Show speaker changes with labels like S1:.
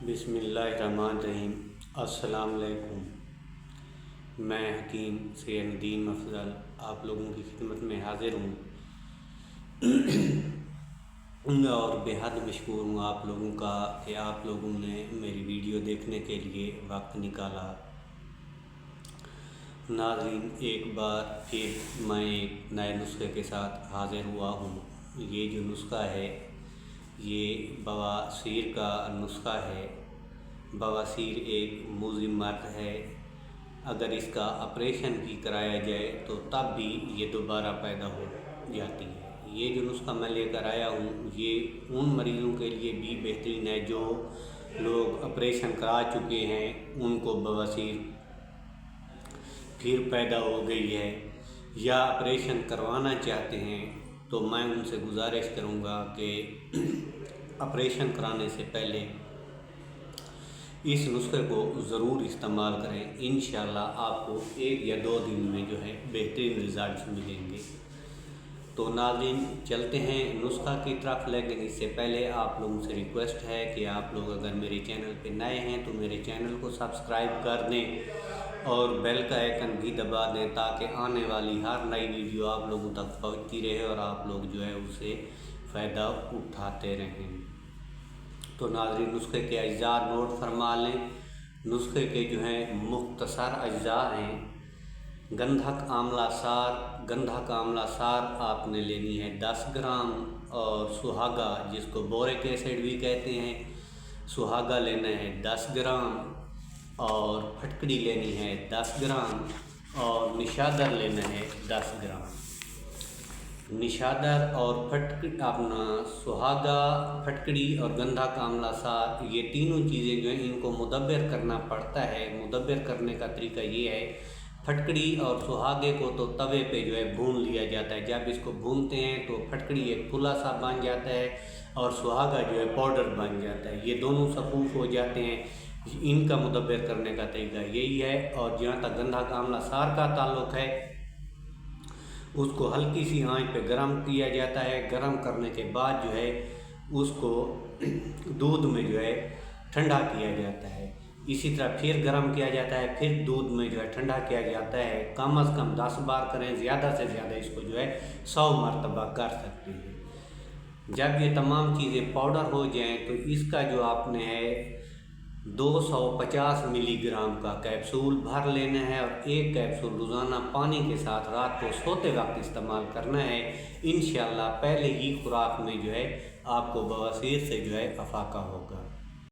S1: بسم اللہ الرحمن الرحیم۔ السلام علیکم۔ میں حکیم سید ندیم افضل آپ لوگوں کی خدمت میں حاضر ہوں اور بے حد مشکور ہوں آپ لوگوں کا کہ آپ لوگوں نے میری ویڈیو دیکھنے کے لیے وقت نکالا۔ ناظرین، ایک بار پھر میں ایک نئے نسخے کے ساتھ حاضر ہوا ہوں۔ یہ جو نسخہ ہے یہ بواسیر کا نسخہ ہے۔ بواسیر ایک مضر مرض ہے، اگر اس کا آپریشن بھی کرایا جائے تو تب بھی یہ دوبارہ پیدا ہو جاتی ہے۔ یہ جو نسخہ میں لے کر آیا ہوں یہ ان مریضوں کے لیے بھی بہترین ہے جو لوگ آپریشن کرا چکے ہیں، ان کو بواسیر پھر پیدا ہو گئی ہے یا آپریشن کروانا چاہتے ہیں تو میں ان سے گزارش کروں گا کہ آپریشن کرانے سے پہلے اس نسخے کو ضرور استعمال کریں۔ انشاءاللہ آپ کو 1 یا 2 دن میں جو ہے بہترین رزلٹس ملیں گے۔ تو ناظرین چلتے ہیں نسخہ کی طرف، لیکن اس سے پہلے آپ لوگوں سے ریکویسٹ ہے کہ آپ لوگ اگر میرے چینل پہ نئے ہیں تو میرے چینل کو سبسکرائب کر دیں اور بیل کا آئیکن بھی دبا دیں تاکہ آنے والی ہر نئی ویڈیو آپ لوگوں تک پہنچتی رہے اور آپ لوگ جو ہے اسے فائدہ اٹھاتے رہیں۔ تو ناظرین نسخے کے اجزاء نوٹ فرما لیں۔ نسخے کے جو ہیں مختصر اجزاء ہیں: گندھک آملہ سار۔ گندھک آملہ سار آپ نے لینی ہے 10 گرام، اور سہاگا جس کو بورک ایسڈ بھی کہتے ہیں، سہاگا لینا ہے 10 گرام، اور پھٹکڑی لینی ہے 10 گرام، اور نشادر لینا ہے 10 گرام۔ نشادر اور اپنا سہاگا، پھٹکڑی اور گندھک آملہ سار، یہ تینوں چیزیں جو ہیں ان کو مدبر کرنا پڑتا ہے۔ مدبر کرنے کا طریقہ یہ ہے، پھٹکڑی اور سہاگے کو تو توے پہ جو ہے بھون لیا جاتا ہے۔ جب اس کو بھونتے ہیں تو پھٹکڑی ایک پھلا سا بن جاتا ہے اور سہاگا جو ہے پاؤڈر بن جاتا ہے، یہ دونوں صفوف ہو جاتے ہیں۔ ان کا مدبر کرنے کا طریقہ یہی ہے۔ اور جہاں تک گندھک آملہ سار کا تعلق ہے، اس کو ہلکی سی آنچ پہ گرم کیا جاتا ہے۔ گرم کرنے کے بعد جو ہے اس کو دودھ میں جو ہے ٹھنڈا کیا جاتا ہے۔ اسی طرح پھر گرم کیا جاتا ہے، پھر دودھ میں جو ہے ٹھنڈا کیا جاتا ہے۔ کم از کم 10 بار کریں، زیادہ سے زیادہ اس کو جو ہے 100 مرتبہ کر سکتے ہیں۔ جب یہ تمام چیزیں پاؤڈر ہو جائیں تو اس کا جو آپ نے ہے 250 ملی گرام کا کیپسول بھر لینا ہے، اور 1 کیپسول روزانہ پانی کے ساتھ رات کو سوتے وقت استعمال کرنا ہے۔ انشاءاللہ پہلے ہی خوراک میں جو ہے آپ کو بواسیر سے جو ہے افاقہ ہوگا۔